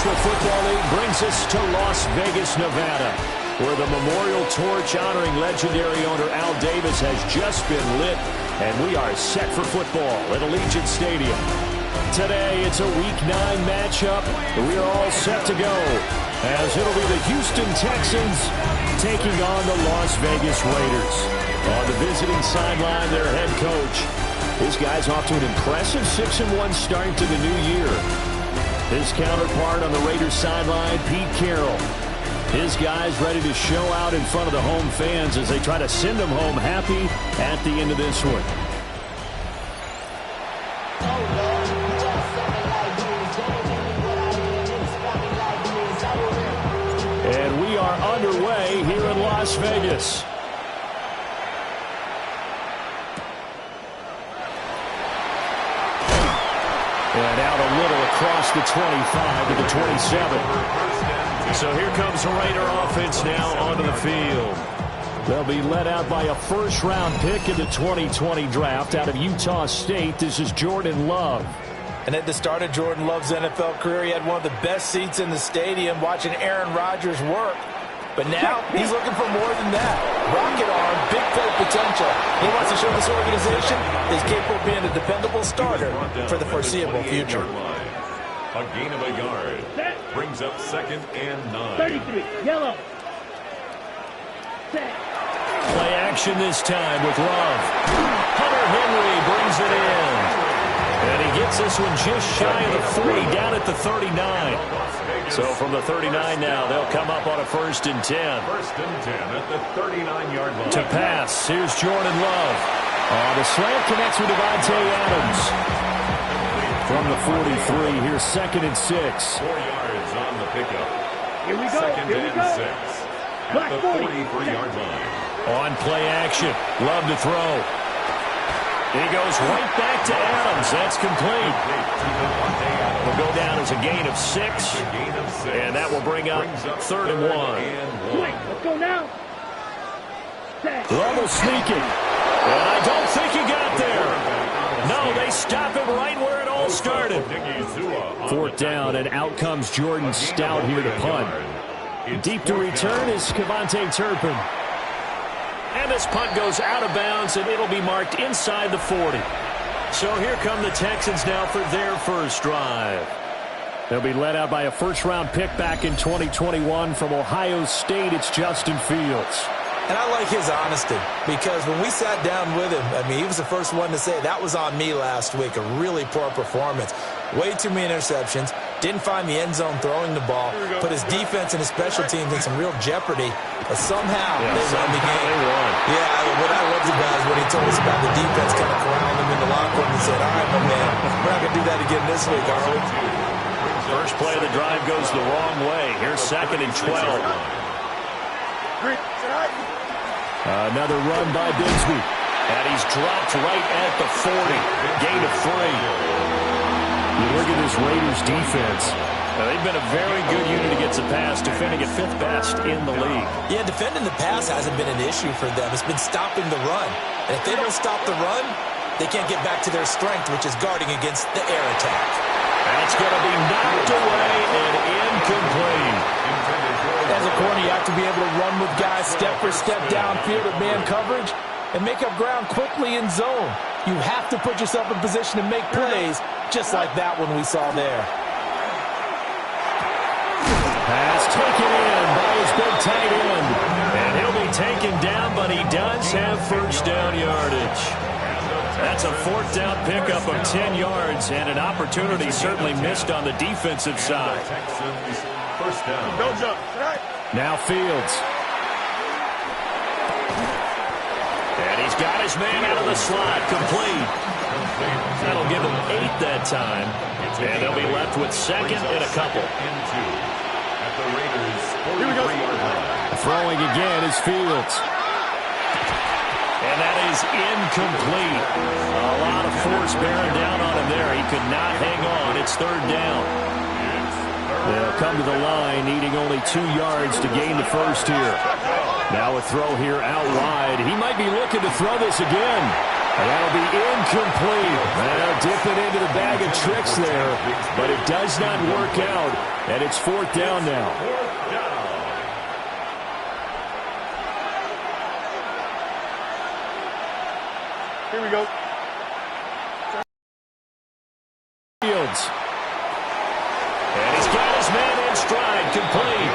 National Football League brings us to Las Vegas, Nevada, where the memorial torch honoring legendary owner Al Davis has just been lit, and we are set for football at Allegiant Stadium. Today, it's a Week 9 matchup, and we are all set to go, as it'll be the Houston Texans taking on the Las Vegas Raiders. On the visiting sideline, their head coach. This guy's off to an impressive 6-1 start to the new year. His counterpart on the Raiders sideline, Pete Carroll. His guys ready to show out in front of the home fans as they try to send them home happy at the end of this one. And we are underway here in Las Vegas. And out a little across the 25 to the 27. So here comes the Raider offense now onto the field. They'll be led out by a first-round pick in the 2020 draft out of Utah State. This is Jordan Love. And at the start of Jordan Love's NFL career, he had one of the best seats in the stadium watching Aaron Rodgers work. But now he's looking for more than that. Rocket arm, big play potential. He wants to show this organization he's capable of being a dependable starter for the foreseeable future. A gain of a yard brings up 2nd and 9. 33, yellow. Play action this time with Love. Hunter Henry brings it in. And he gets this one just shy of the 40, down at the 39. So from the 39 now, they'll come up on a 1st and 10. 1st and 10 at the 39-yard line. To pass, here's Jordan Love. The slant connects with Devontae Adams. From the 43, here's 2nd and 6. 4 yards on the pickup. Here we go. 2nd Here we and go. 6 at the 43-yard line. On play action, Love to throw. He goes right back to Adams. That's complete. Will go down as a gain of 6. And that will bring up 3rd and 1. Let's go now. Love will sneak it. And I don't think he got there. No, they stop him right where it all started. 4th down, and out comes Jordan Stout here to punt. Deep to return is Kevontae Turpin. And this punt goes out of bounds, and it'll be marked inside the 40. So here come the Texans now for their first drive. They'll be led out by a first-round pick back in 2021 from Ohio State. It's Justin Fields. And I like his honesty, because when we sat down with him, I mean, he was the first one to say, that was on me last week, a really poor performance. Way too many interceptions, didn't find the end zone throwing the ball, put his defense and his special teams in some real jeopardy, but somehow they won the game. Yeah, what I loved about is when he told us about the defense kind of corralling him in the locker room and said, all right, my man, we're not going to do that again this week, are we? First play of the drive goes the wrong way. Here's 2nd and 12. Another run by Bigsby. And he's dropped right at the 40. Gain of 3. You look at this Raiders defense. They've been a very good unit against the pass, defending at 5th best in the league. Yeah, defending the pass hasn't been an issue for them. It's been stopping the run. And if they don't stop the run, they can't get back to their strength, which is guarding against the air attack. And it's going to be knocked away and incomplete. As a corner, you have to be able to run with guys step for step downfield at man coverage and make up ground quickly in zone. You have to put yourself in position to make plays, just like that one we saw there. Pass taken in by his big tight end. And he'll be taken down, but he does have first down yardage. That's a 4th down pickup of 10 yards, and an opportunity certainly missed on the defensive side. First down. Now Fields. And he's got his man out of the slot, complete. That'll give him 8 that time. And they'll be left with 2nd and a couple. At the Raiders' 43-yard line. Throwing again is Fields. And that is incomplete. A lot of force bearing down on him there. He could not hang on. It's 3rd down. They'll come to the line, needing only 2 yards to gain the first here. Now a throw here out wide. He might be looking to throw this again. And that'll be incomplete. Well, dipping into the bag of tricks there, but it does not work out, and it's 4th down now. Here we go. Fields. And he's got his man in stride, complete.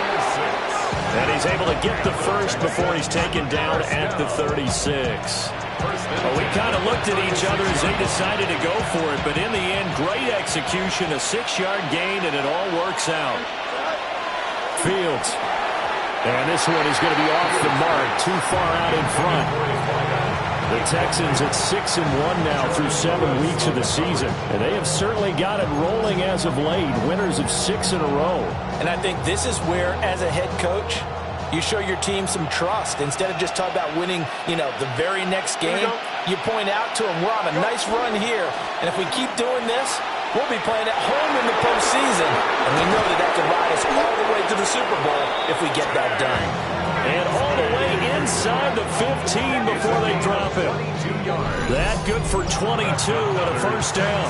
And he's able to get the first before he's taken down at the 36. Well, we kind of looked at each other as they decided to go for it, but in the end, great execution, a 6-yard gain, and it all works out. Fields. And this one is going to be off the mark, too far out in front. The Texans at 6-1 now through 7 weeks of the season, and they have certainly got it rolling as of late, winners of 6 in a row. And I think this is where, as a head coach, you show your team some trust. Instead of just talking about winning, the very next game, you point out to them, we're on a nice run here, and if we keep doing this, we'll be playing at home in the postseason, and we know that can ride us all the way to the Super Bowl if we get that done. And all the way inside the 15 before they drop him. That good for 22 and a first down.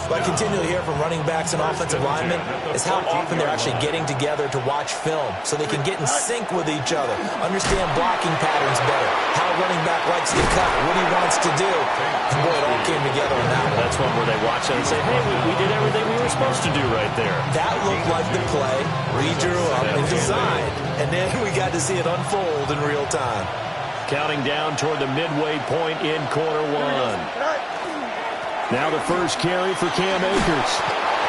What I continually hear from running backs and offensive linemen is how often they're actually getting together to watch film so they can get in sync with each other, understand blocking patterns better, how a running back likes to cut, what he wants to do. And boy, it all came together on that one. That's one where they watch it and say, hey, we did everything we were supposed to do right there. That looked like the play we drew up and designed, and then we got to see it unfold in real time. Counting down toward the midway point in quarter 1. Now the first carry for Cam Akers.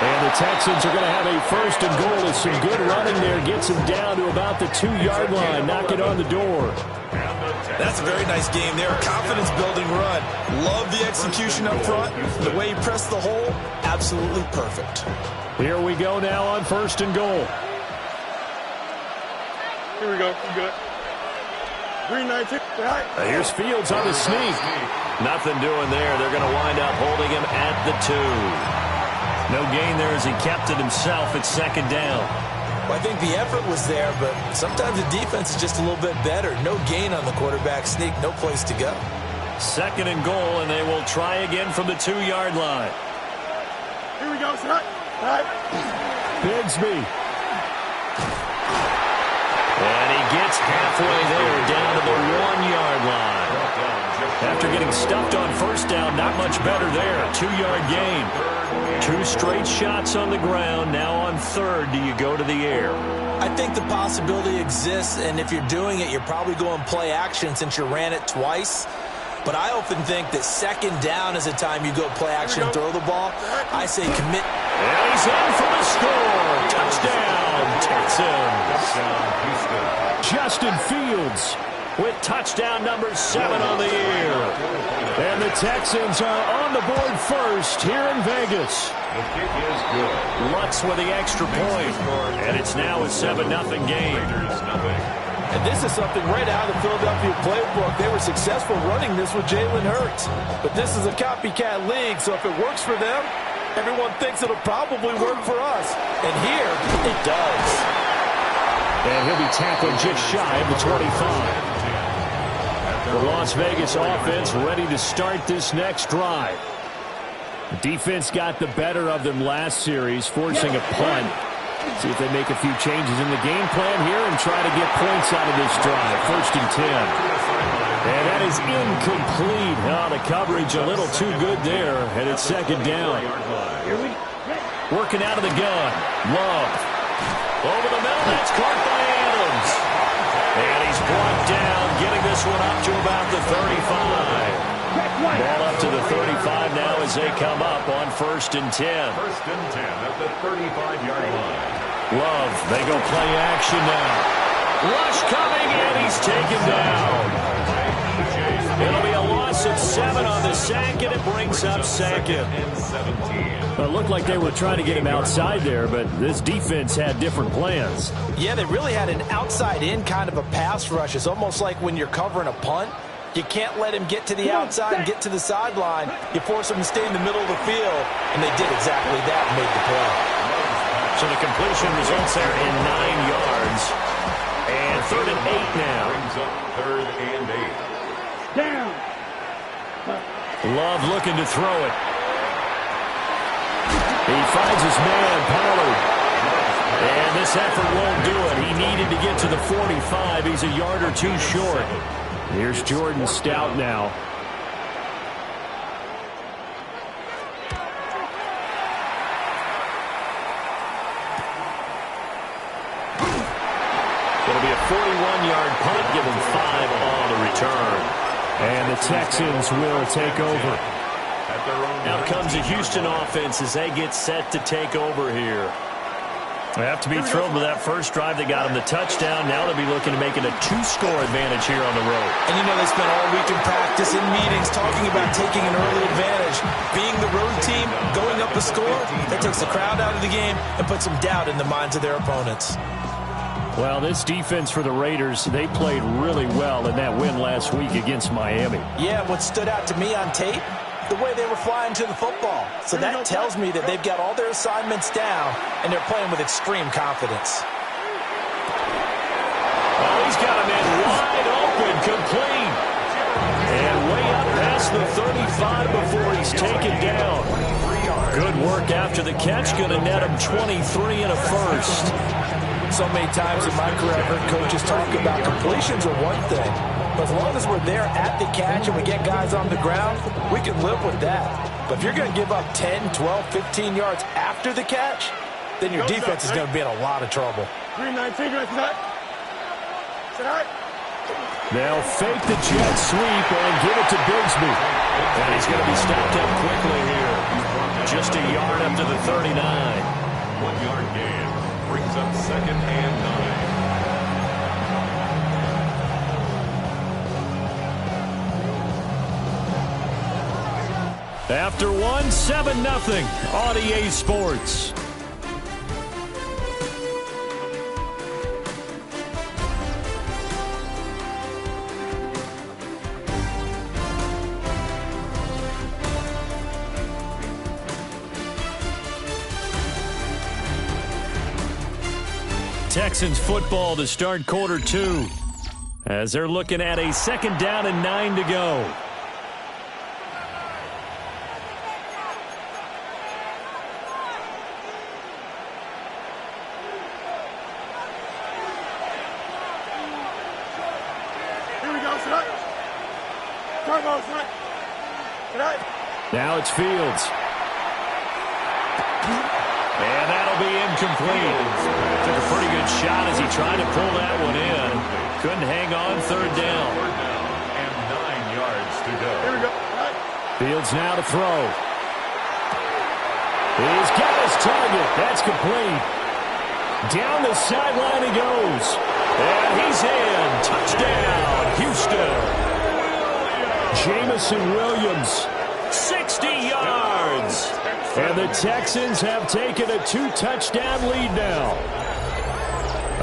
And the Texans are going to have a first and goal as some good running there gets him down to about the 2-yard line, knocking on the door. That's a very nice game there. Confidence-building run. Love the execution up front. The way he pressed the hole, absolutely perfect. Here we go now on first and goal. Here we go. You good. 3-19. Here's Fields on the sneak. Nothing doing there. They're going to wind up holding him at the 2. No gain there as he kept it himself at 2nd down. Well, I think the effort was there, but sometimes the defense is just a little bit better. No gain on the quarterback sneak. No place to go. 2nd and goal, and they will try again from the 2-yard line. Here we go. Bigsby. And he gets halfway there down to the 1-yard line. After getting stuffed on first down, not much better there. 2-yard gain. 2 straight shots on the ground. Now on 3rd, do you go to the air? I think the possibility exists, and if you're doing it, you're probably going play action since you ran it twice. But I often think that 2nd down is the time you go play action and throw the ball. I say commit. And he's in for the score. Touchdown, Texans. Justin Fields with touchdown number 7 on the year. And the Texans are on the board first here in Vegas. The kick is good. Lutz with the extra point. And it's now a 7-0 game. And this is something right out of the Philadelphia playbook. They were successful running this with Jalen Hurts. But this is a copycat league, so if it works for them, everyone thinks it'll probably work for us. And here, it does. And he'll be tackled just shy of the 25. The Las Vegas offense ready to start this next drive. The defense got the better of them last series, forcing a punt. See if they make a few changes in the game plan here and try to get points out of this drive. 1st and 10. And that is incomplete. Oh, the coverage a little too good there, and it's 2nd down. Working out of the gun. Love. Over the middle, that's caught by Adams. And he's brought down, getting this one up to about the 35. Ball up to the 35 now as they come up on 1st and 10. 1st and 10 at the 35-yard line. Love, they go play action now. Rush coming, and he's taken down. It'll be a loss of 7 on the sack, and it brings up 2nd. It looked like they were trying to get him outside there, but this defense had different plans. Yeah, they really had an outside-in kind of a pass rush. It's almost like when you're covering a punt. You can't let him get to the outside and get to the sideline. You force him to stay in the middle of the field, and they did exactly that and made the play. So the completion results there in 9 yards. And 3rd and 8 now. Brings up 3rd and 8. Down. Love looking to throw it. He finds his man, Pollard. And this effort won't do it. He needed to get to the 45. He's a yard or two short. Here's Jordan Stout now. It'll be a 41-yard punt, give him 5 on the return. And the Texans will take over. Now comes the Houston offense as they get set to take over here. They have to be thrilled with that first drive. They got him the touchdown. Now they'll be looking to make it a 2-score advantage here on the road. And you know they spent all week in practice, in meetings, talking about taking an early advantage. Being the road team, going up a score, that takes the crowd out of the game and puts some doubt in the minds of their opponents. Well, this defense for the Raiders, they played really well in that win last week against Miami. Yeah, what stood out to me on tape, the way they were flying to the football. So that tells me that they've got all their assignments down, and they're playing with extreme confidence. Oh, he's got him in wide open, complete. And way up past the 35 before he's taken down. Good work after the catch, going to net him 23 and a first. So many times in my career, I've heard coaches talk about completions are one thing. But as long as we're there at the catch and we get guys on the ground, we can live with that. But if you're going to give up 10, 12, 15 yards after the catch, then your defense is going to be in a lot of trouble. 3-19, They'll fake the jet sweep and give it to Bigsby. And he's going to be stopped up quickly here. Just a yard up to the 39. 1-yard gain brings up 2nd and 9. After one, 7-0 on EA Sports. Texans football to start quarter 2 as they're looking at a 2nd down and 9 to go. Now it's Fields. And that'll be incomplete. Took a pretty good shot as he tried to pull that one in. Couldn't hang on, 3rd down. And 9 yards to go. Here we go. Fields now to throw. He's got his target. That's complete. Down the sideline he goes. And he's in. Touchdown, Houston. Jamison Williams, 60 yards. And the Texans have taken a 2-touchdown lead now.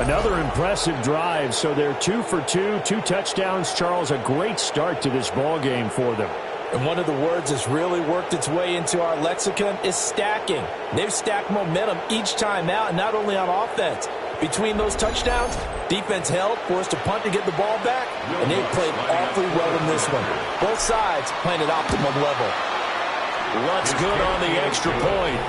Another impressive drive, so they're 2 for 2, 2 touchdowns. Charles, a great start to this ball game for them. And one of the words that's really worked its way into our lexicon is stacking. They've stacked momentum each time out, and not only on offense. Between those touchdowns, defense held, forced a punt to get the ball back, and they played awfully well in this one. Both sides playing at optimum level. What's good on the extra point,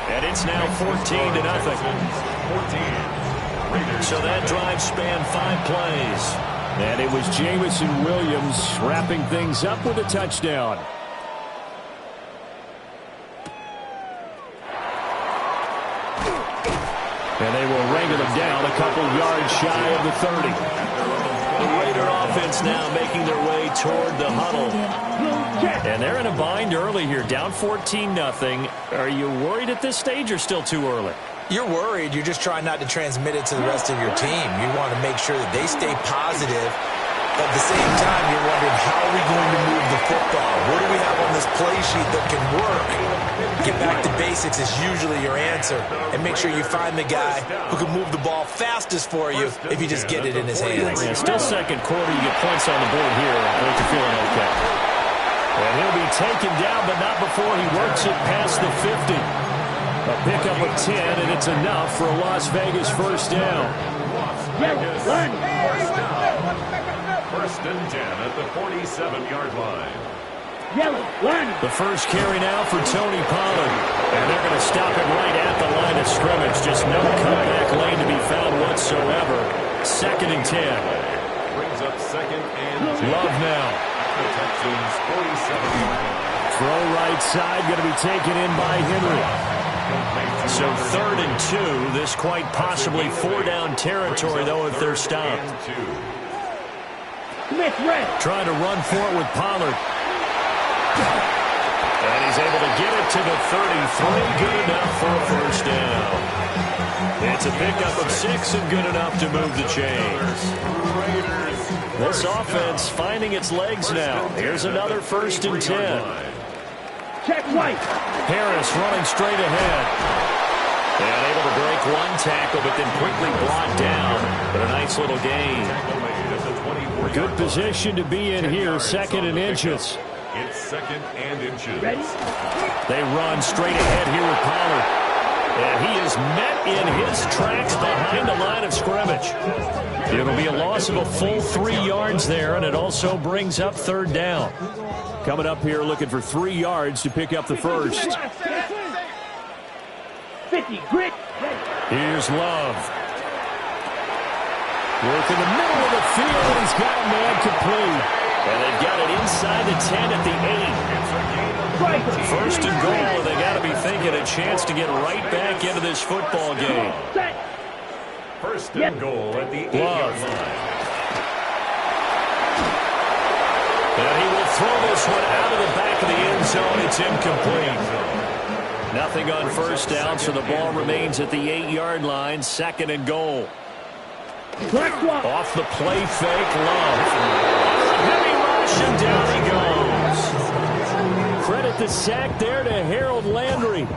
and it's now 14-0. So that drive spanned 5 plays, and it was Jamison Williams wrapping things up with a touchdown. And they will wrangle him down a couple yards shy of the 30. The Raider offense now making their way toward the huddle. And they're in a bind early here, down 14-0. Are you worried at this stage or still too early? You're worried. You're just trying not to transmit it to the rest of your team. You want to make sure that they stay positive. At the same time, you're wondering, how are we going to move the football? What do we have on this play sheet that can work? Get back to basics is usually your answer. And make sure you find the guy who can move the ball fastest for you if you just get it in his hands. Yeah, still 2nd quarter. You get points on the board here. I think you're feeling okay. And he'll be taken down, but not before he works it past the 50. A pickup of 10, and it's enough for a Las Vegas 1st down. First and 10 at the 47-yard line. Yellow. Line. The first carry now for Tony Pollard. And they're going to stop it right at the line of scrimmage. Just no comeback lane to be found whatsoever. 2nd and 10. Brings up 2nd and 10. Love now. The Texans 47. Throw right side, going to be taken in by Henry. So 3rd and 2. This quite possibly 4-down territory, though, if they're stopped. Smith red. Trying to run for it with Pollard. And he's able to get it to the 33. Good enough for a first down. It's a pickup of 6 and good enough to move the chains. This offense finding its legs now. Here's another 1st and 10. Check White. Harris running straight ahead. And able to break one tackle, but then quickly brought down. But a nice little gain. Good position to be in here, 2nd and inches. It's 2nd and inches. Ready? They run straight ahead here with Pollard. And he is met in his tracks behind the line of scrimmage. It'll be a loss of a full 3 yards there, and it also brings up 3rd down. Coming up here looking for 3 yards to pick up the first. 50, grit. Here's Love. Work in the middle of the field, and he's got a man complete. And they've got it inside the 10 at the 8. 1st and goal, and they got to be thinking a chance to get right back into this football game. 1st and goal at the 8-yard line. And he will throw this one out of the back of the end zone. It's incomplete. Nothing on 1st down, so the ball remains at the 8-yard line. 2nd and goal. Off the play fake, Love. Heavy rush, and down he goes. Credit the sack there to Harold Landry.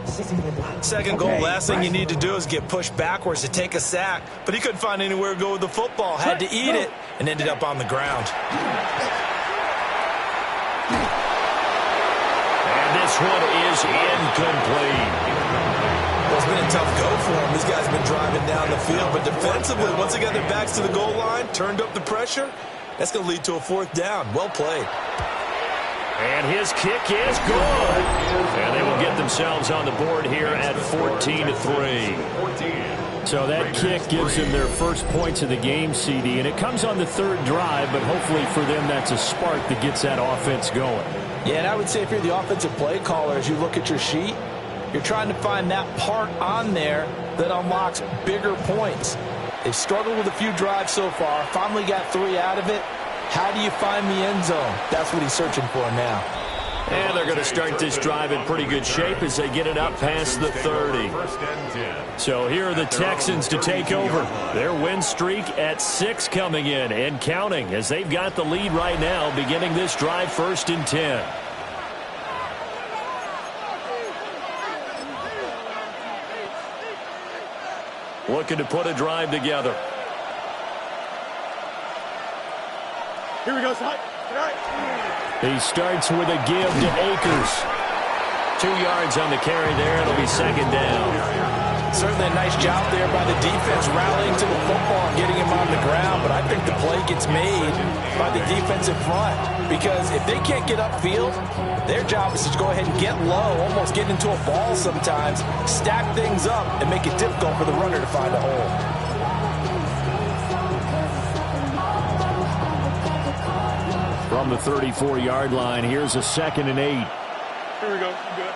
2nd goal, last thing you need to do is get pushed backwards to take a sack. But he couldn't find anywhere to go with the football. Had to eat it and ended up on the ground. And this one is incomplete. Well, it's been a tough go for him. These guys have been driving down the field. But defensively, once they got their backs to the goal line, turned up the pressure, that's going to lead to a 4th down. Well played. And his kick is good. And they will get themselves on the board here at 14-3. So that kick gives them their first points of the game, CD. And it comes on the 3rd drive, but hopefully for them that's a spark that gets that offense going. Yeah, and I would say if you're the offensive play caller, as you look at your sheet, you're trying to find that part on there that unlocks bigger points. They've struggled with a few drives so far, finally got 3 out of it. How do you find the end zone? That's what he's searching for now. And they're going to start this drive in pretty good shape as they get it up past the 30. So here are the Texans to take over. Their win streak at 6 coming in and counting as they've got the lead right now beginning this drive 1st and 10. Looking to put a drive together. Here we go, Sly. All right. He starts with a give to Akers. 2 yards on the carry there. It'll be 2nd down. Certainly a nice job there by the defense rallying to the football and getting him on the ground. But I think the play gets made by the defensive front. Because if they can't get upfield, their job is to go ahead and get low, almost get into a ball sometimes, stack things up, and make it difficult for the runner to find a hole. From the 34-yard line, here's a 2nd and 8. Here we go. Good.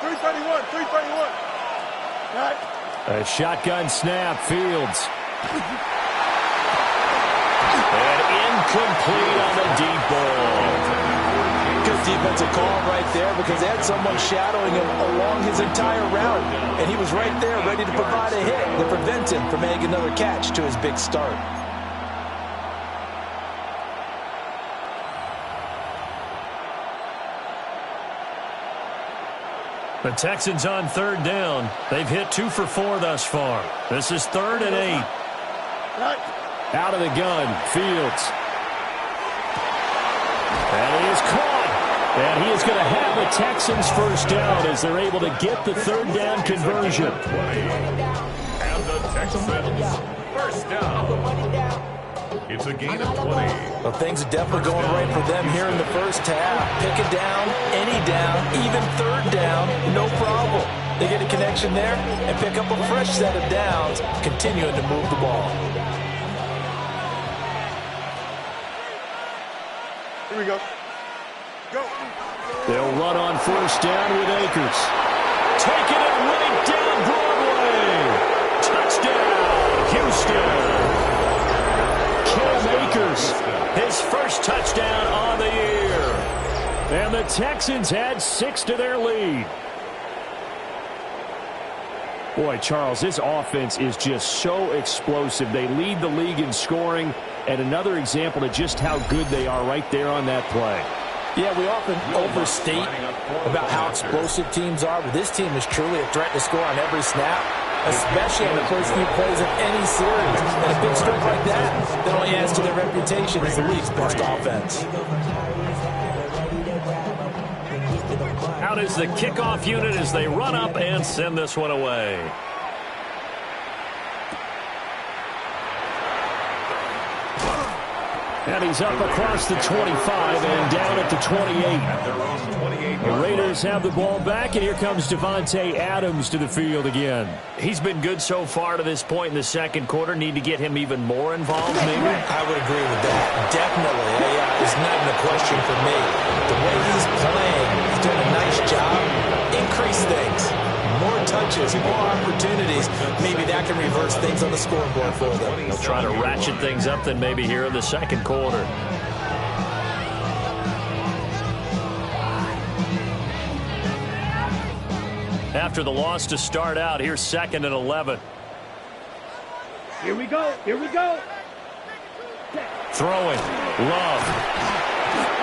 331. 331. All right. A shotgun snap, Fields. And incomplete on the deep ball. Good defensive call right there because they had someone shadowing him along his entire route. And he was right there ready to provide a hit to prevent him from making another catch to his big start. The Texans on 3rd down. They've hit 2 for 4 thus far. This is 3rd and 8. Out of the gun, Fields. And he is caught. And he is going to have the Texans first down as they're able to get the 3rd down conversion. And the Texans first down. It's a gain of 20. Well, things are definitely going right for them here in the first half. Pick a down, any down, even third down, no problem. They get a connection there and pick up a fresh set of downs, continuing to move the ball. Here we go. Go. They'll run on first down with Akers. Taking it right down Broadway. Touchdown, Houston. Cam Akers, his first touchdown on the year. And the Texans add 6 to their lead. Boy, Charles, this offense is just so explosive. They lead the league in scoring, and another example of just how good they are right there on that play. Yeah, we often overstate about how explosive teams are, but this team is truly a threat to score on every snap, especially on the first few plays of any series. And a big strike like that only adds to their reputation as the league's best offense. Out is the kickoff unit as they run up and send this one away. And he's up across the 25 and down at the 28. The Raiders have the ball back, and here comes Devontae Adams to the field again. He's been good so far to this point in the second quarter. Need to get him even more involved, maybe? I would agree with that. Definitely. It's not even a question for me. The way he's playing, he's doing a nice job. Increase things. More touches, more opportunities. Maybe that can reverse things on the scoreboard for them. They'll try to ratchet things up then maybe here in the second quarter. After the loss to start out, here's 2nd and 11. Here we go. Here we go. Throwing. Love.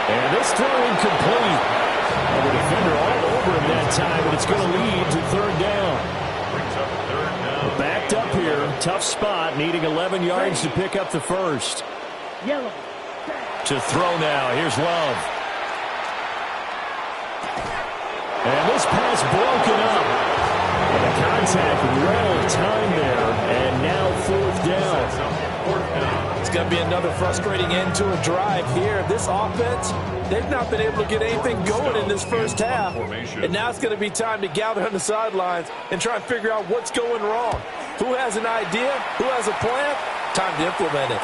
And this throw incomplete. And the defender all over him that time, but it's going to lead to third down. Backed up here. Tough spot. Needing 11 yards to pick up the first. Yellow. To throw now. Here's Love. And this pass broken up. And the contact well timed there. And now fourth down. It's going to be another frustrating end to a drive here. This offense, they've not been able to get anything going in this first half. And now it's going to be time to gather on the sidelines and try and figure out what's going wrong. Who has an idea? Who has a plan? Time to implement it.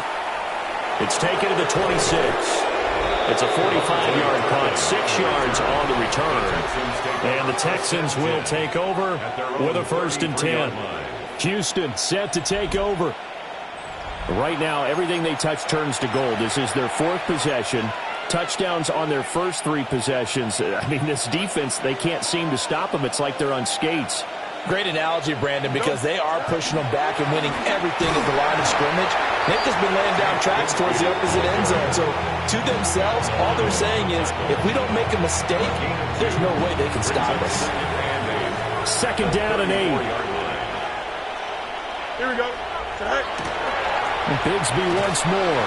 It's taken to the 26. It's a 45-yard punt, 6 yards on the return. And the Texans will take over with a 1st and 10. Houston set to take over. Right now, everything they touch turns to gold. This is their 4th possession. Touchdowns on their first 3 possessions. I mean, this defense, they can't seem to stop them. It's like they're on skates. Great analogy, Brandon, because they are pushing them back and winning everything at the line of scrimmage. They've just been laying down tracks towards the opposite end zone. So, to themselves, all they're saying is, if we don't make a mistake, there's no way they can stop us. 2nd down and 8. Here we go. Bigsby once more.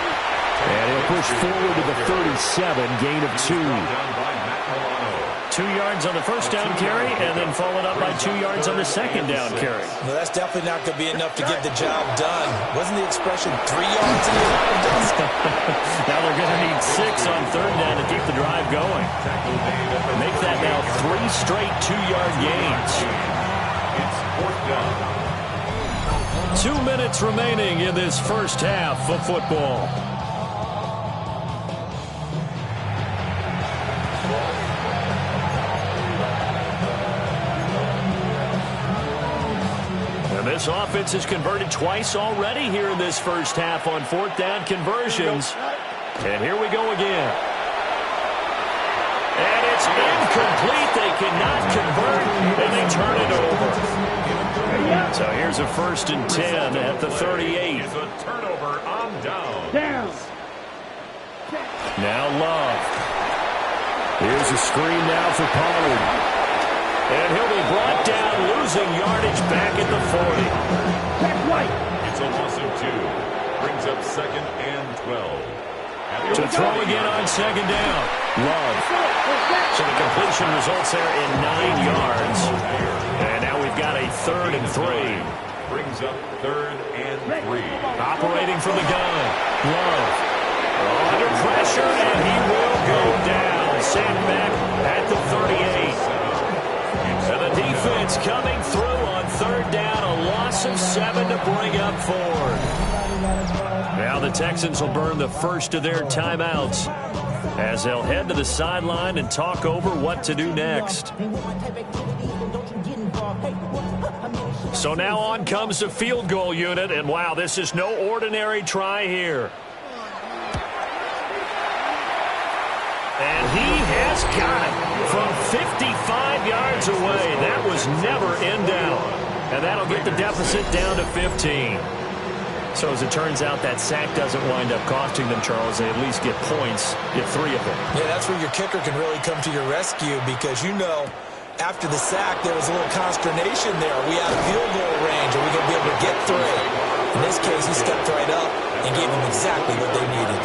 And he'll push forward to the 37, gain of 2. 2 yards on the first down carry, and then followed up by 2 yards on the second down carry. Well, that's definitely not going to be enough to get the job done. Wasn't the expression 3 yards in the amount of dust? Now they're going to need 6 on third down to keep the drive going. Make that now 3 straight 2-yard gains. It's 4th down. 2 minutes remaining in this first half of football. And this offense has converted twice already here in this first half on 4th down conversions. And here we go again. And it's incomplete. They cannot convert, and they turn it over. So here's a 1st and 10 at the 38. It's a turnover on down. Down. Now Love. Here's a screen now for Pollard. And he'll be brought down, losing yardage back at the 40. Check White. It's a loss of 2. Brings up 2nd and 12. To throw again on 2nd down. Love. So the completion results there in 9 yards. And now we've got a 3rd and 3. Brings up 3rd and 3. Operating from the gun. Love. Under pressure, and he will go down. Sent back at the 38. And the defense coming through on 3rd down. A loss of 7 to bring up 4. Now the Texans will burn the first of their timeouts as they'll head to the sideline and talk over what to do next. So now on comes the field goal unit, and wow, this is no ordinary try here. And he has got it from 55 yards away. That was never in doubt. And that'll get the deficit down to 15. So as it turns out, that sack doesn't wind up costing them, Charles. They at least get points, get 3 of them. Yeah, that's where your kicker can really come to your rescue because, you know, after the sack, there was a little consternation there. Are we out of field goal range? Are we going to be able to get 3? In this case, he stepped right up and gave them exactly what they needed.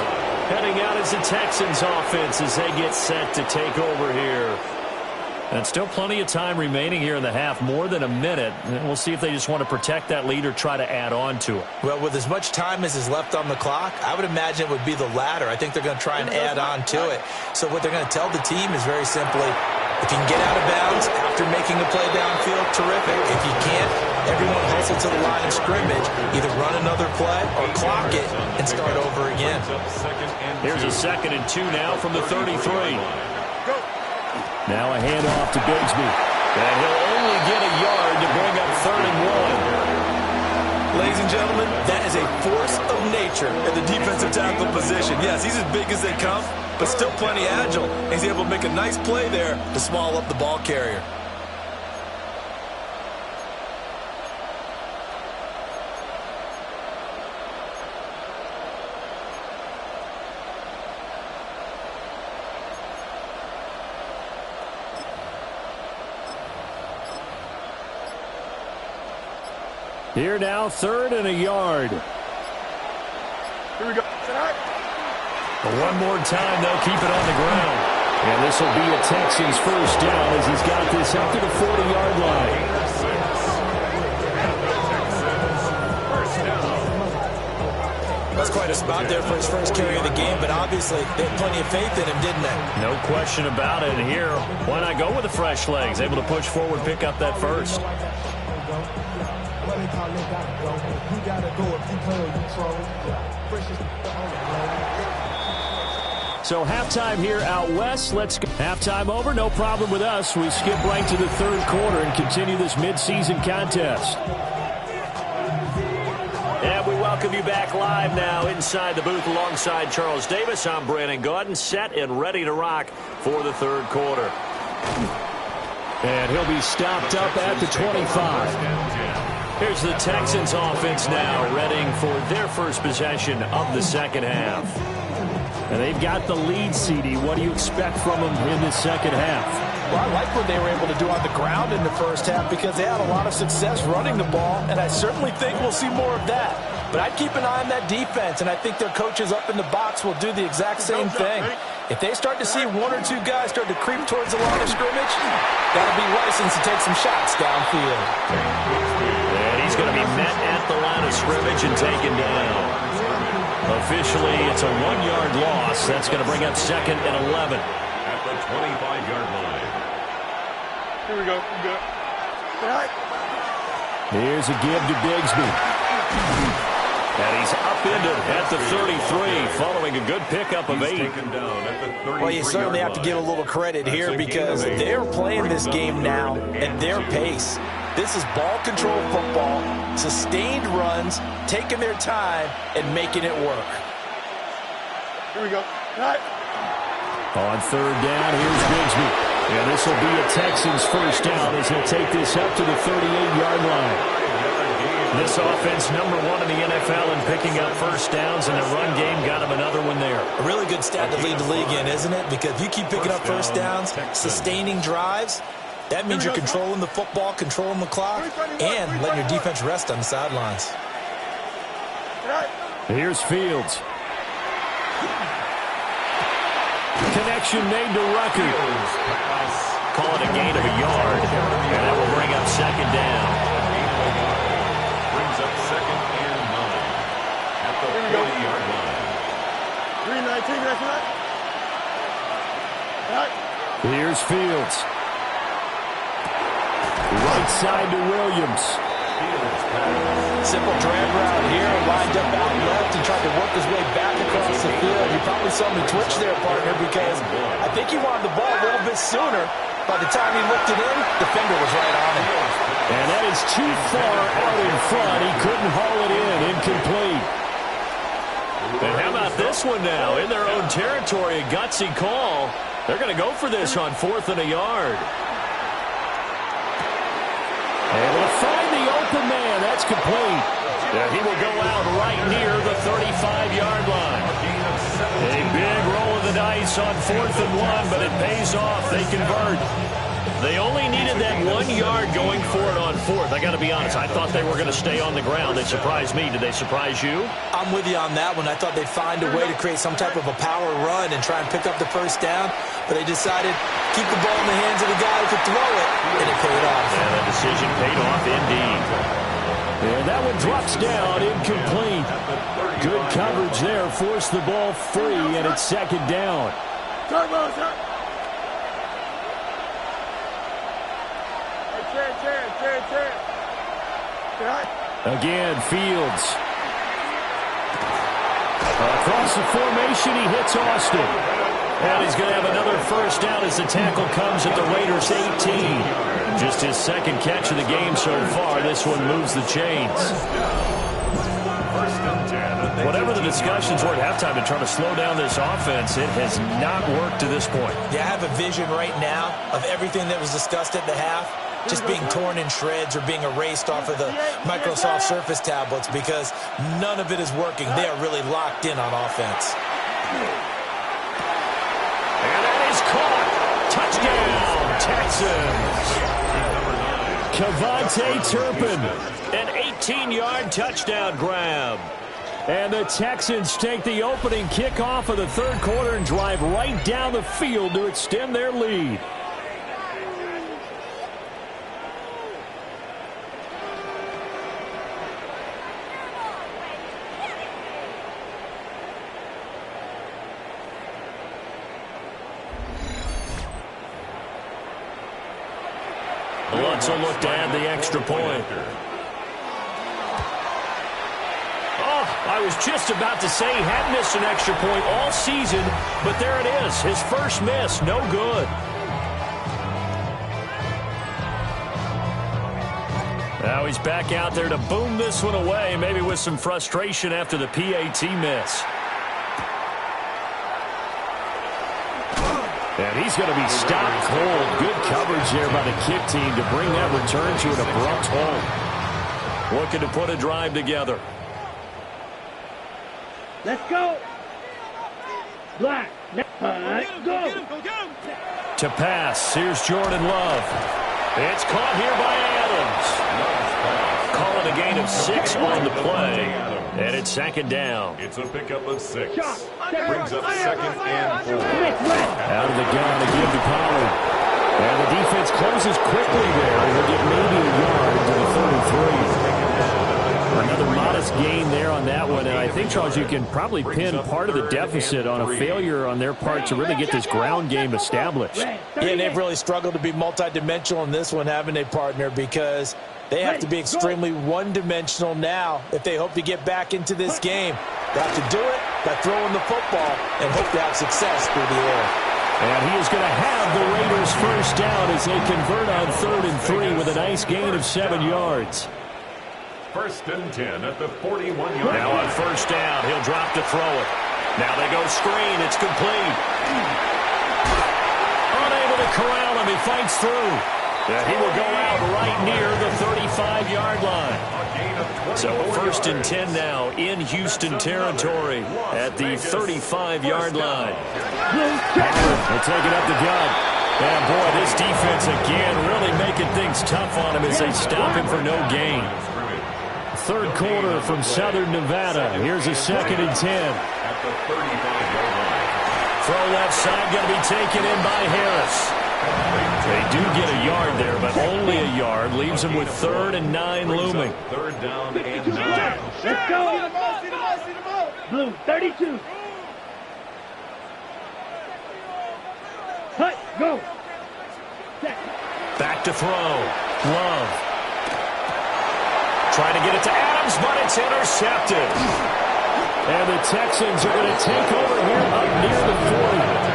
Heading out is the Texans offense as they get set to take over here. And still plenty of time remaining here in the half, more than a minute. And we'll see if they just want to protect that lead or try to add on to it. Well, with as much time as is left on the clock, I would imagine it would be the latter. I think they're going to try and add on to it. So what they're going to tell the team is very simply, if you can get out of bounds after making a play downfield, terrific. If you can't, everyone hustle to the line of scrimmage, either run another play or clock it and start over again. Here's a 2nd and 2 now from the 33. Now a handoff to Bigsby. And he'll only get a yard to bring up 3rd and 1. Ladies and gentlemen, that is a force of nature at the defensive tackle position. Yes, he's as big as they come, but still plenty agile. He's able to make a nice play there to small up the ball carrier. Here now, 3rd and a yard. Here we go. One more time, they'll keep it on the ground. And this will be a Texans first down as he's got this up to the 40-yard line. That's quite a spot there for his first carry of the game, but obviously they had plenty of faith in him, didn't they? No question about it. And here, why not go with the fresh legs? Able to push forward, pick up that first. So halftime here out west. Let's go. Halftime over, no problem with us. We skip right to the 3rd quarter and continue this midseason contest. And we welcome you back live now inside the booth alongside Charles Davis. I'm Brandon Gaudin, set and ready to rock for the 3rd quarter. And he'll be stopped up at the 25. Here's the Texans offense now, readying for their first possession of the 2nd half. And they've got the lead, CD. What do you expect from them in the 2nd half? Well, I like what they were able to do on the ground in the first half because they had a lot of success running the ball, and I certainly think we'll see more of that. But I'd keep an eye on that defense, and I think their coaches up in the box will do the exact same thing. If they start to see 1 or 2 guys start to creep towards the line of scrimmage, got to be licensed to take some shots downfield. And he's going to be met at the line of scrimmage and taken down. Officially, it's a 1-yard loss. That's going to bring up 2nd and 11. At the 25-yard line. Here we go. Good. All right. Here's a give to Bigsby. And he's upended at the 33 following a good pickup of 8. Well, you certainly have to give a little credit here because they're playing this game now at their pace. This is ball control football, sustained runs, taking their time, and making it work. Here we go. All right. On 3rd down, here's Bigsby. And this will be a Texans first down as he'll take this up to the 38-yard line. This offense, #1 in the NFL in picking up first downs, and the run game got him another one there. A really good stat to lead the league in, isn't it? Because if you keep picking up first downs, sustaining drives, that means you're controlling the football, controlling the clock, and letting your defense rest on the sidelines. Here's Fields. Connection made to Rucker. Call it a gain of a yard, and that will bring up 2nd down. second and 9 at the 40-yard line. 3:19, that's right. Here's Fields. Right side to Williams. Simple drag route here, lined up out left and tried to work his way back across the field. You probably saw me twitch there, partner, because I think he wanted the ball a little bit sooner. By the time he looked it in, the defender was right on it. And that is too far out in front. He couldn't haul it in. Incomplete. And how about this one now? In their own territory, a gutsy call. They're going to go for this on 4th and a yard. Able to find the open man. That's complete. He will go out right near the 35-yard line. A big roll of the dice on 4th and 1, but it pays off. They convert. They only needed that 1 yard going for it on 4th. I got to be honest, I thought they were going to stay on the ground. They surprised me. Did they surprise you? I'm with you on that one. I thought they'd find a way to create some type of a power run and try and pick up the first down, but they decided keep the ball in the hands of the guy who could throw it, and it paid off. And the decision paid off indeed. And that one drops down, incomplete. Good coverage there, forced the ball free, and it's 2nd down. Again, Fields. Across the formation, he hits Austin. And he's going to have another first down as the tackle comes at the Raiders' 18. Just his 2nd catch of the game so far. This one moves the chains. Whatever the discussions were at halftime in trying to slow down this offense, it has not worked to this point. Yeah, I have a vision right now of everything that was discussed at the half just being torn in shreds or being erased off of the Microsoft Surface tablets because none of it is working. They are really locked in on offense. And that is caught. Touchdown, Texans. Kevontae Turpin, an 18-yard touchdown grab. And the Texans take the opening kickoff of the 3rd quarter and drive right down the field to extend their lead. Let's look to add the extra point. I was just about to say he had missed an extra point all season, but there it is. His first miss, no good. Now he's back out there to boom this one away, maybe with some frustration after the PAT miss. And he's going to be stopped cold. Good coverage there by the kick team to bring that return to an abrupt halt. Looking to put a drive together. Let's go. Black. Go. To pass. Here's Jordan Love. It's caught here by Adams. Call it a gain of 6 on the play. And it's 2nd down. It's a pickup of 6. Brings up 2nd and 4. Out of the gun to give to Pollard. And the defense closes quickly there. He'll get maybe a yard to the 33. Another modest gain there on that one. And I think, Charles, you can probably pin part of the deficit on a failure on their part to really get this ground game established. Yeah, they've really struggled to be multidimensional in this one, haven't they, partner? Because they have to be extremely one-dimensional now if they hope to get back into this game. They have to do it by throwing the football and hope to have success through the air. And he is going to have the Raiders first down as they convert on 3rd and 3 with a nice gain of 7 yards. 1st and 10 at the 41-yard line. Now on first down, he'll drop to throw it. Now they go screen. It's complete. Unable to corral him. He fights through. He will go out right near the 35-yard line. So a 1st and 10 now in Houston territory at the 35-yard line. They're taking up the gun. And boy, this defense again really making things tough on him as they stop him for no gain. 3rd quarter from Southern Nevada. Here's a 2nd and 10. At the 35-yard line. Throw left side going to be taken in by Harris. They do get a yard there, but only a yard. Leaves them with 3rd and 9 looming. 3rd down and 9. Let's go. Blue, 32. Hut, go. Set. Back to throw. Love. Trying to get it to Adams, but it's intercepted. And the Texans are going to take over here up near the 40.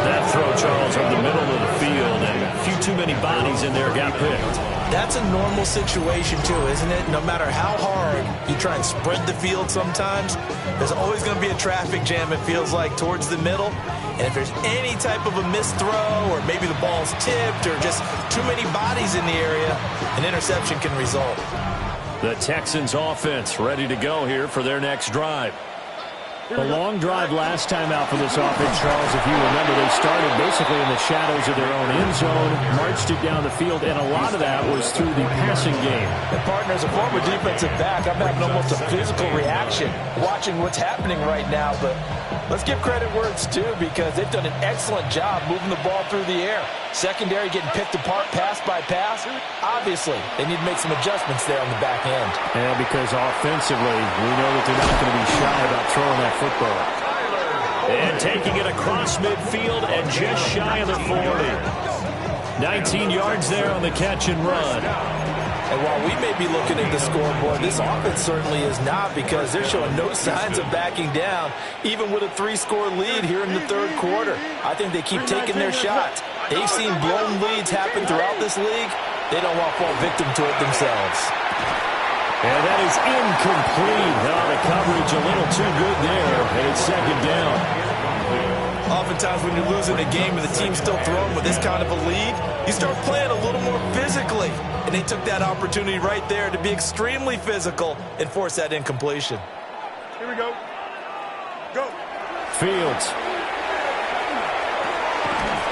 That throw, Charles, over the middle of the field, and a few too many bodies in there got picked. That's a normal situation, too, isn't it? No matter how hard you try and spread the field sometimes, there's always going to be a traffic jam, it feels like, towards the middle. And if there's any type of a missed throw, or maybe the ball's tipped, or just too many bodies in the area, an interception can result. The Texans offense ready to go here for their next drive. The long drive last time out for this offense, Charles, if you remember, they started basically in the shadows of their own end zone, marched it down the field, and a lot of that was through the passing game. And partner, as a former defensive back, I'm having almost a physical reaction watching what's happening right now. But let's give credit where it's due, because they've done an excellent job moving the ball through the air. Secondary getting picked apart pass by pass. Obviously, they need to make some adjustments there on the back end. Yeah, because offensively, we know that they're not going to be shy about throwing that football. And taking it across midfield and just shy of the 40. 19 yards there on the catch and run. And while we may be looking at the scoreboard, this offense certainly is not, because they're showing no signs of backing down, even with a 3-score lead here in the 3rd quarter. I think they keep taking their shots. They've seen blown leads happen throughout this league. They don't want to fall victim to it themselves. And that is incomplete. Oh, the coverage a little too good there, and it's 2nd down. Oftentimes when you're losing a game and the team's still throwing with this kind of a lead, you start playing a little more physically. And they took that opportunity right there to be extremely physical and force that incompletion. Here we go. Go. Fields.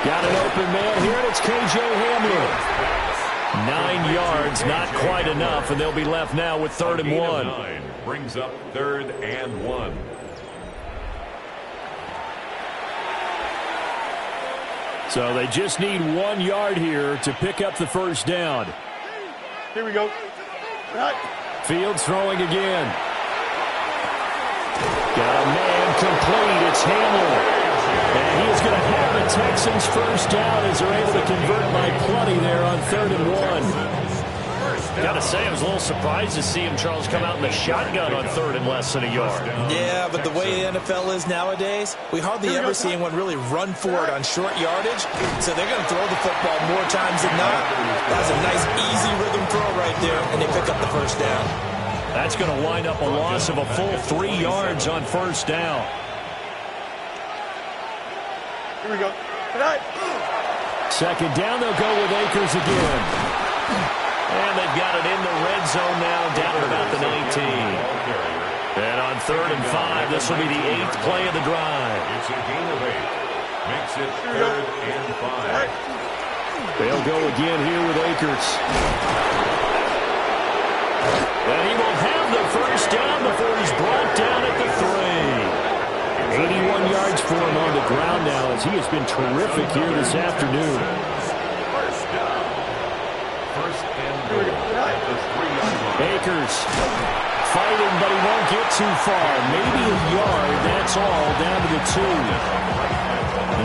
Got an open man here, and it's K.J. Hamler. 9 yards, not quite enough, and they'll be left now with 3rd and 1. 9 brings up 3rd and 1. So they just need 1 yard here to pick up the 1st down. Here we go. Right. Fields throwing again. Got a man complete. It's Hamler. And he is going to have the Texans 1st down as they're able to convert by plenty there on 3rd and 1. Got to say, I was a little surprised to see him, Charles, come out in the shotgun on 3rd and less than a yard. Yeah, but the way the NFL is nowadays, we hardly ever see anyone really run for it on short yardage. So they're going to throw the football more times than not. That's a nice, easy rhythm throw right there, and they pick up the 1st down. That's going to wind up a loss of a full 3 yards on 1st down. Here we go. Right. 2nd down, they'll go with Akers again. And they've got it in the red zone now, down at about the 19. And on 3rd and 5, this will be the 8th play of the drive. It's a gain of 8. Makes it 3rd and 5. They'll go again here with Akers. And he will have the 1st down before he's brought down at the 3. 81 yards for him on the ground now, as he has been terrific here this afternoon. Akers fighting, but he won't get too far. Maybe a yard, that's all, down to the 2.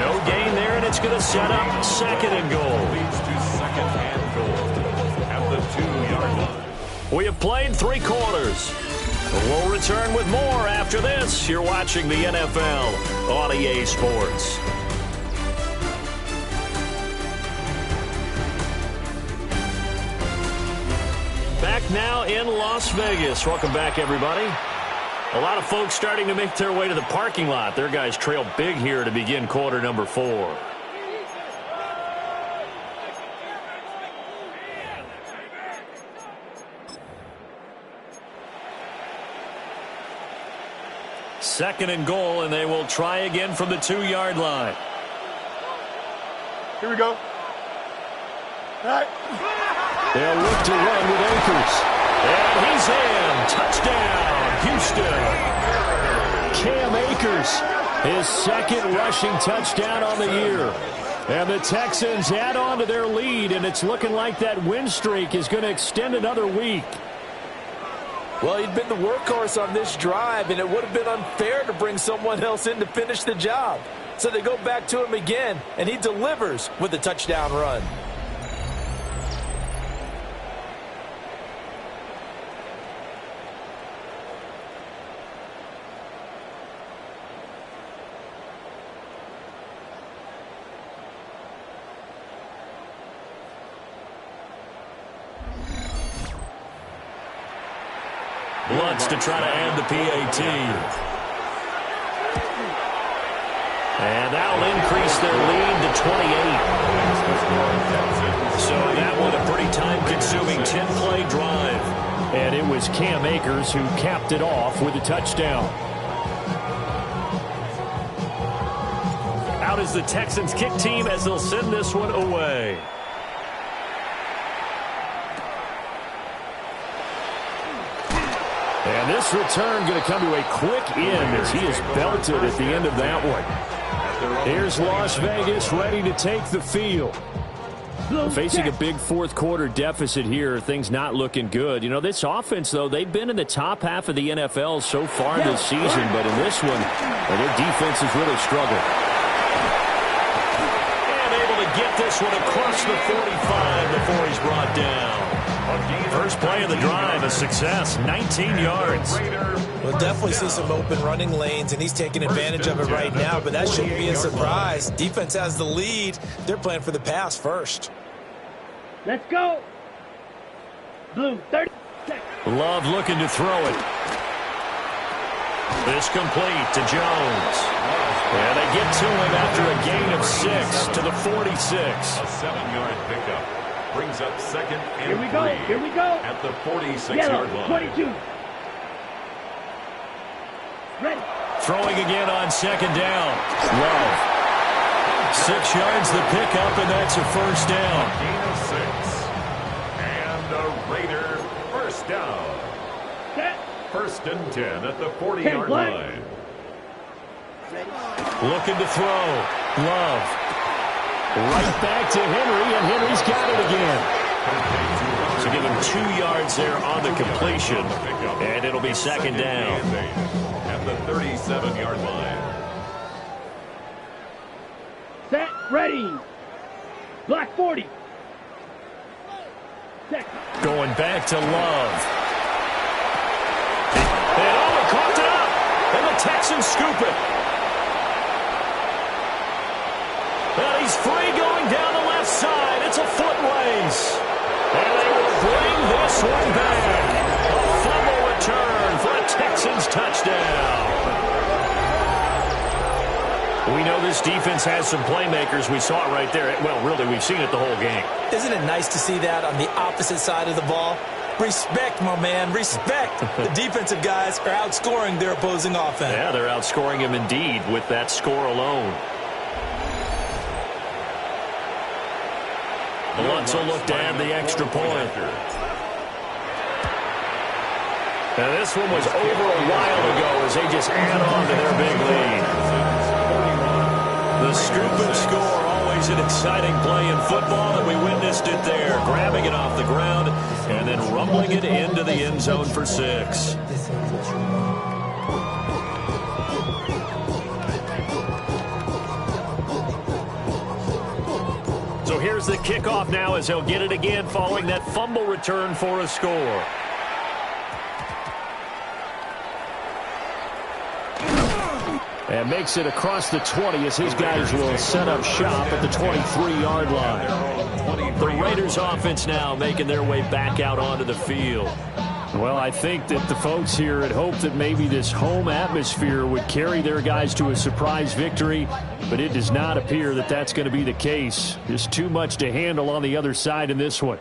No gain there, and it's going to set up 2nd and goal. Leads to 2nd and goal at the 2-yard line. We have played 3 quarters. We'll return with more after this. You're watching the NFL on EA Sports. Back now in Las Vegas. Welcome back, everybody. A lot of folks starting to make their way to the parking lot. Their guys trail big here to begin quarter number 4. Second and goal, and they will try again from the 2-yard line. Here we go. Right. They'll look to run with Akers. And he's in. Touchdown, Houston. Cam Akers, his 2nd rushing touchdown on the year. And the Texans add on to their lead, and it's looking like that win streak is going to extend another week. Well, he'd been the workhorse on this drive, and it would have been unfair to bring someone else in to finish the job. So they go back to him again, and he delivers with a touchdown run. Wants to try to add the PAT. And that'll increase their lead to 28. So that one a pretty time-consuming 10-play drive. And it was Cam Akers who capped it off with a touchdown. Out is the Texans kick team as they'll send this one away. And this return going to come to a quick end as he is belted at the end of that one. Here's Las Vegas ready to take the field. Facing a big fourth-quarter deficit here, things not looking good. You know, this offense, though, they've been in the top half of the NFL so far this season, but in this one, their defense has really struggled. And able to get this one across the 45 before he's brought down. First play of the drive, a success, 19 yards. We'll definitely see some open running lanes, and he's taking advantage of it right now, but that shouldn't be a surprise. Defense has the lead. They're playing for the pass first. Let's go. Blue, 30 seconds. Love looking to throw it. This complete to Jones. And they get to him after a gain of 6 to the 46. A 7-yard pickup. Brings up second and Here we go. 3 Here we go. at the 46-yard line. 22. Ready. Throwing again on second down. Love. 6 yards the pickup, and that's a first down. Gain of 6. And the Raider first down. Set. First and 10 at the 40-yard line. Looking to throw. Love. Right back to Henry, and Henry's got it again. So give him 2 yards there on the completion, and it'll be second down. At the 37-yard line. Set. Ready. Block 40. Second. Going back to Love. And caught it up, and the Texans scoop it. And he's free going down the left side. It's a foot race. And they will bring this one back. A fumble return for a Texans touchdown. We know this defense has some playmakers. We saw it right there. Well, really, we've seen it the whole game. Isn't it nice to see that on the opposite side of the ball? Respect, my man, respect. The defensive guys are outscoring their opposing offense. Yeah, they're outscoring him indeed with that score alone. Alonso looked to add the extra point. Now this one was over a while ago as they just add on to their big lead. The scoop and score, always an exciting play in football, and we witnessed it there, grabbing it off the ground and then rumbling it into the end zone for 6. So here's the kickoff now as he'll get it again following that fumble return for a score. And makes it across the 20 as his guys will set up shop at the 23-yard line. The Raiders offense now making their way back out onto the field. Well, I think that the folks here had hoped that maybe this home atmosphere would carry their guys to a surprise victory, but it does not appear that that's going to be the case. Just too much to handle on the other side in this one.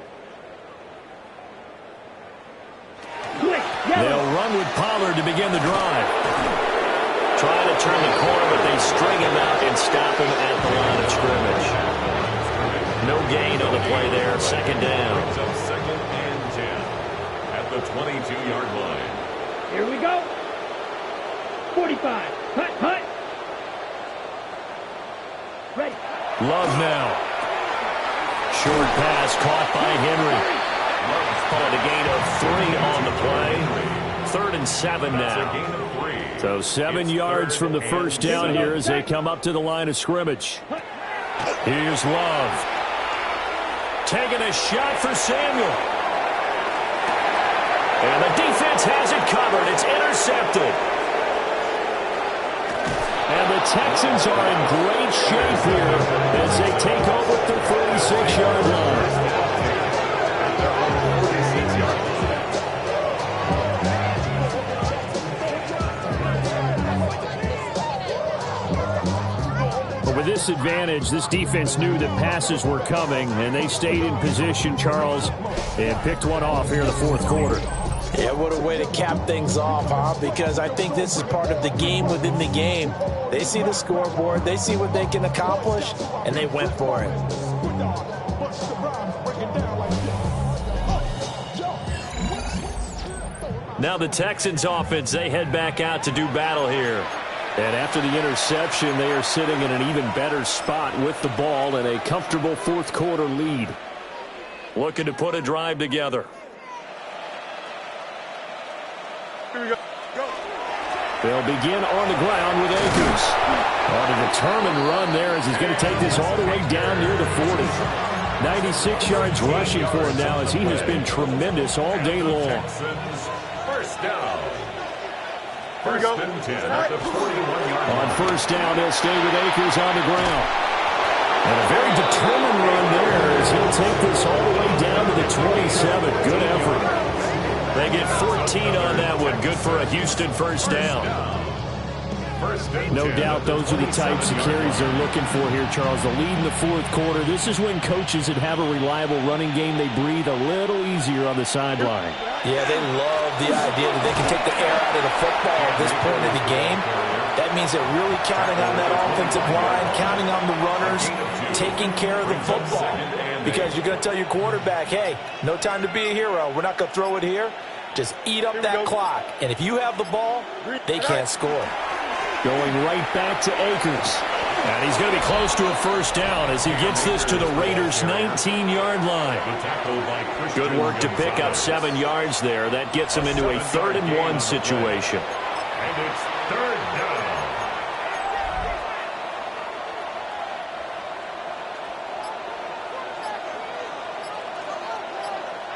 They'll run with Pollard to begin the drive. Trying to turn the corner, but they string him out and stop him at the line of scrimmage. No gain on the play there, second down. Second and 10. The 22-yard line. Here we go. 45. Hut, hut. Ready. Love now. Short pass caught by Henry. Called a gain of 3 on the play. 3rd and 7 now. So 7 yards from the first down here as they come up to the line of scrimmage. Here's Love. Taking a shot for Samuel. And the defense has it covered. It's intercepted. And the Texans are in great shape here as they take over at the 46-yard line. With this advantage, this defense knew that passes were coming, and they stayed in position, Charles, and picked one off here in the fourth quarter. Yeah, what a way to cap things off, huh? Because I think this is part of the game within the game. They see the scoreboard, they see what they can accomplish, and they went for it. Now the Texans offense, they head back out to do battle here. And after the interception, they are sitting in an even better spot with the ball and a comfortable fourth quarter lead. Looking to put a drive together. Here we go. They'll begin on the ground with Akers. On a determined run there as he's going to take this all the way down near the 40. 96 yards rushing for him now as he has been tremendous all day long. First down. Here we go. First and 10 at the 41-yard line. On first down, they'll stay with Akers on the ground. And a very determined run there as he'll take this all the way down to the 27. Good effort. They get 14 on that one. Good for a Houston first down. No doubt those are the types of carries they're looking for here, Charles. The lead in the fourth quarter. This is when coaches that have a reliable running game, they breathe a little easier on the sideline. Yeah, they love the idea that they can take the air out of the football at this point in the game. That means they're really counting on that offensive line, counting on the runners, taking care of the football. Because you're going to tell your quarterback, hey, no time to be a hero. We're not going to throw it here. Just eat up that clock. And if you have the ball, they can't score. Going right back to Akers. And he's going to be close to a first down as he gets this to the Raiders' 19-yard line. Good work to pick up 7 yards there. That gets him into a 3rd and 1 situation. And it's 3rd down.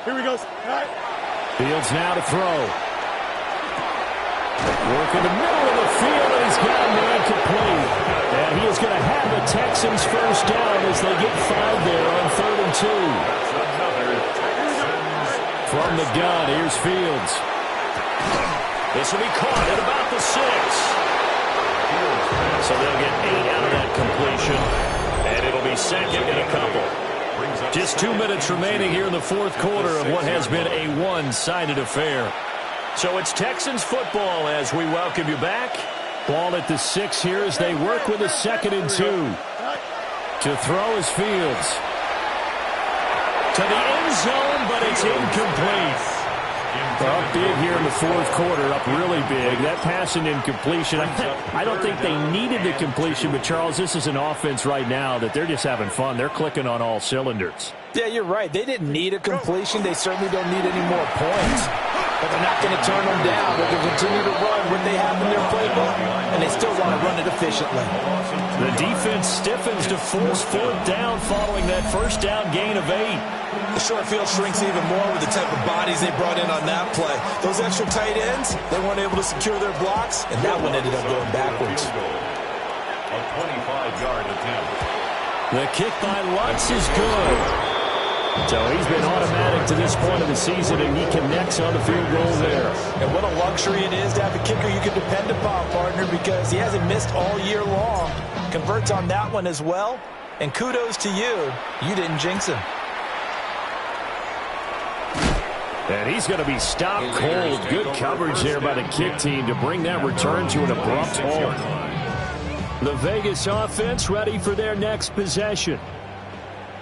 Here we go. All right. Fields now to throw. Work in the middle of the field, and he's got him incomplete. And he is going to have the Texans first down as they get 5 there on 3rd and 2. From the gun, here's Fields. This will be caught at about the 6. So they'll get 8 out of that completion, and it'll be 2nd and a couple. Just 2 minutes remaining here in the fourth quarter of what has been a one-sided affair. So it's Texans football as we welcome you back. Ball at the 6 here as they work with a 2nd and 2. To throw is Fields. To the end zone, but it's incomplete. Up big here in the fourth quarter, up really big. That pass and incompletion, I don't think they needed the completion, but Charles, this is an offense right now that they're just having fun. They're clicking on all cylinders. Yeah, you're right. They didn't need a completion. They certainly don't need any more points. But they're not going to turn them down. They're going to continue to run what they have in their playbook, and they still want to run it efficiently. The defense stiffens to force 4th down following that first down gain of 8. The short field shrinks even more with the type of bodies they brought in on that play. Those extra tight ends, they weren't able to secure their blocks, and that one ended up going backwards. A 25-yard attempt. The kick by Lutz is good. So he's been automatic to this point of the season, and he connects on the field goal there. And what a luxury it is to have a kicker you can depend upon, partner, because he hasn't missed all year long. Converts on that one as well. And kudos to you. You didn't jinx him. And he's going to be stopped cold. Good coverage there by the kick team to bring that return to an abrupt halt. The Vegas offense ready for their next possession.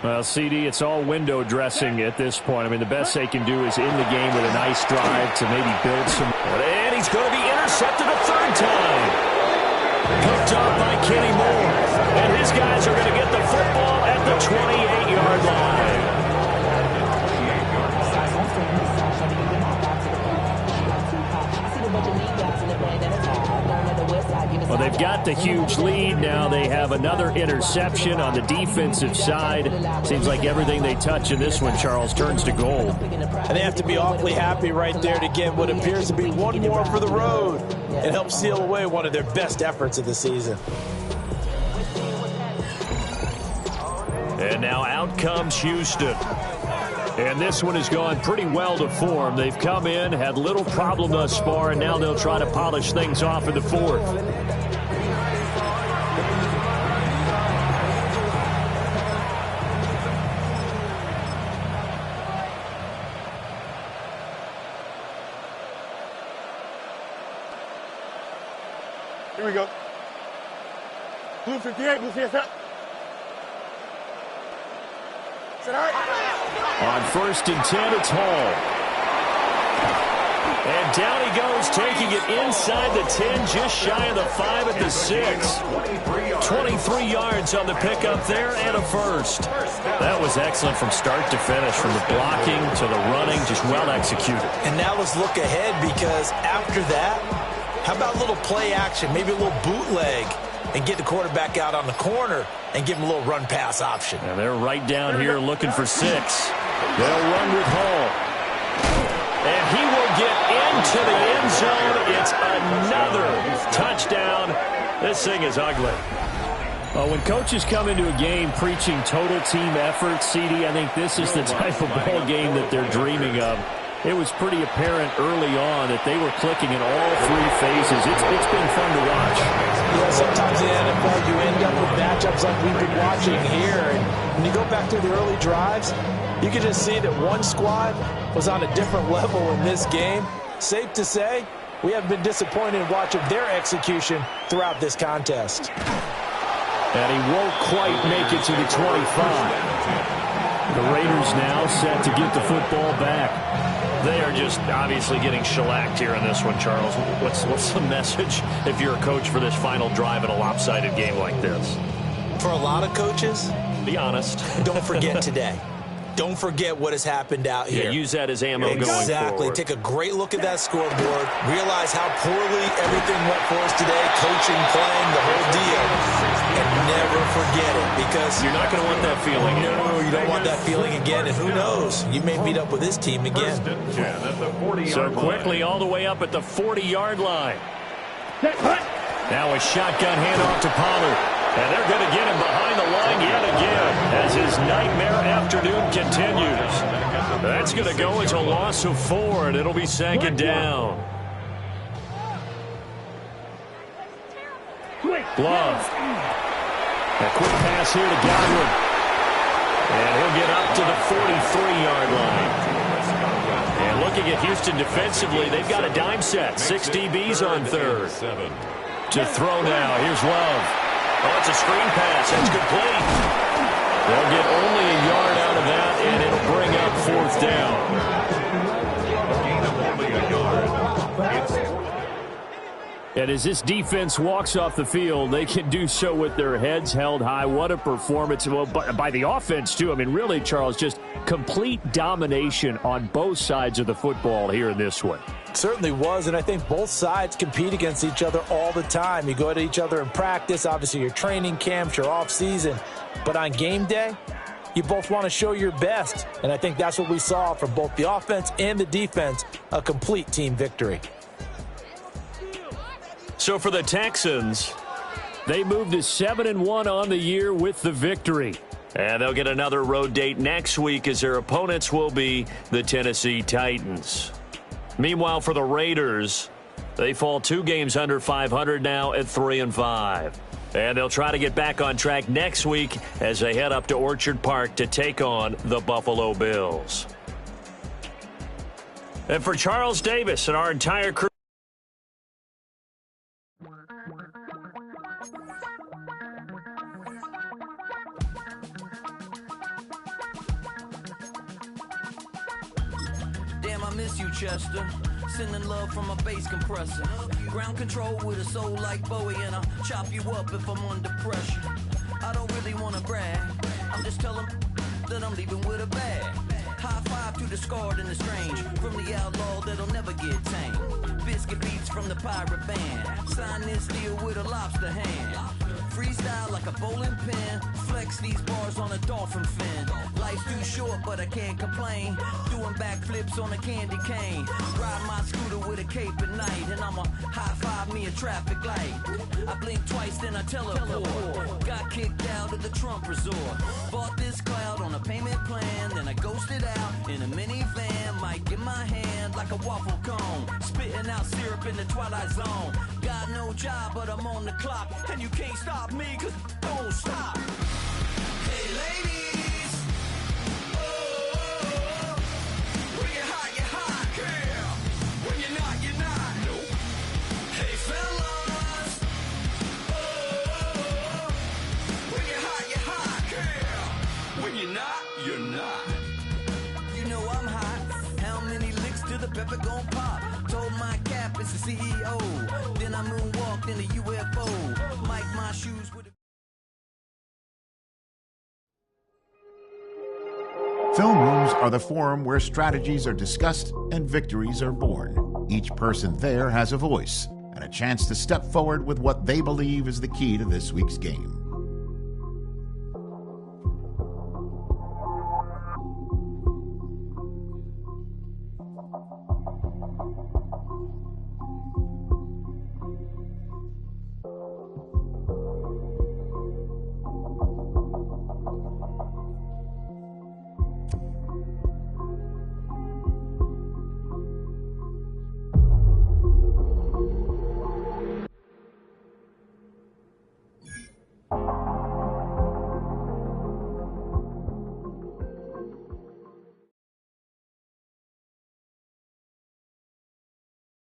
Well, CD, it's all window dressing at this point. I mean, the best they can do is in the game with a nice drive to maybe build some. And he's going to be intercepted a 3rd time. Picked up by Kenny Moore. And his guys are going to get the football at the 28-yard line. Well, they've got the huge lead now. They have another interception on the defensive side. Seems like everything they touch in this one, Charles, turns to gold. And they have to be awfully happy right there to get what appears to be one more for the road. It helps seal away one of their best efforts of the season. And now out comes Houston. And this one has gone pretty well to form. They've come in, had little problem thus far, and now they'll try to polish things off in the fourth. Here we go. Blue 58, blue 58. Sit out. On 1st and 10, it's Hall. And down he goes, taking it inside the 10, just shy of the 5 at the 6. 23 yards on the pickup there and a first. That was excellent from start to finish, from the blocking to the running, just well executed. And now let's look ahead, because after that, how about a little play action, maybe a little bootleg, and get the quarterback out on the corner and give him a little run-pass option. And they're right down here looking for 6. They'll run with Hall. And he will get into the end zone. It's another touchdown. This thing is ugly. Well, when coaches come into a game preaching total team effort, CD, I think this is the type of ball game that they're dreaming of. It was pretty apparent early on that they were clicking in all 3 phases. It's been fun to watch. Yeah, sometimes in the NFL you end up with matchups like we've been watching here. And when you go back to the early drives, you can just see that one squad was on a different level in this game. Safe to say, we have been disappointed in watching their execution throughout this contest. And he won't quite make it to the 25. The Raiders now set to get the football back. They are just obviously getting shellacked here in this one, Charles. What's the message if you're a coach for this final drive in a lopsided game like this? For a lot of coaches, be honest. Don't forget today. Don't forget what has happened out here. Yeah, use that as ammo going forward. Exactly. Take a great look at that scoreboard. Realize how poorly everything went for us today. Coaching, playing, the whole deal. And never forget it, because you're not going to want that feeling. No, you don't want that feeling again. And who knows? You may meet up with this team again. So quickly all the way up at the 40-yard line. Now a shotgun handoff to Pollard. And they're going to get him behind the line yet again as his nightmare afternoon continues. That's going to go as a loss of 4, and it'll be 2nd down. Love. A quick pass here to Godwin. And he'll get up to the 43-yard line. And looking at Houston defensively, they've got a dime set. 6 DBs on 3rd. To throw now. Here's Love. Oh, it's a screen pass. That's complete. They'll get only a yard out of that, and it'll bring up 4th down. And as this defense walks off the field, they can do so with their heads held high. What a performance. Well, by the offense, too. I mean, really, Charles, just complete domination on both sides of the football here in this one. Certainly was, and I think both sides compete against each other all the time. You go at each other in practice, obviously your training camps, your off-season, but on game day, you both want to show your best, and I think that's what we saw from both the offense and the defense, a complete team victory. So for the Texans, they moved to 7-1 on the year with the victory. And they'll get another road date next week as their opponents will be the Tennessee Titans. Meanwhile, for the Raiders, they fall 2 games under 500 now at 3-5. And they'll try to get back on track next week as they head up to Orchard Park to take on the Buffalo Bills. And for Charles Davis and our entire crew, I miss you, Chester. Sending love from a bass compressor. Ground control with a soul like Bowie, and I'll chop you up if I'm under pressure. I don't really wanna brag. I'm just telling that I'm leaving with a bag. High five to the scarred and the strange, from the outlaw that'll never get tamed. Biscuit beats from the pirate band. Sign this deal with a lobster hand. Freestyle like a bowling pin. Flex these bars on a dolphin fin. Life's too short, but I can't complain. Doing backflips on a candy cane. Ride my scooter with a cape at night, and I'ma high five me a traffic light. I blink twice, then I teleport. Got kicked out of the Trump resort. Bought this cloud on a payment plan, then I ghosted out in a minivan. Might get my hand like a waffle cone, spitting out syrup in the twilight zone. Got no job, but I'm on the clock, and you can't stop me, cause don't stop. Hey ladies, oh, when you're hot, girl. When you're not, you're not. Nope. Hey fellas, oh, when you're hot, girl. When you're not, you're not. You know I'm hot. How many licks till the pepper gon' pop? Told my cap it's the CEO. Then I moonwalked in a UFO. Mike my shoes with a... Film rooms are the forum where strategies are discussed and victories are born. Each person there has a voice and a chance to step forward with what they believe is the key to this week's game.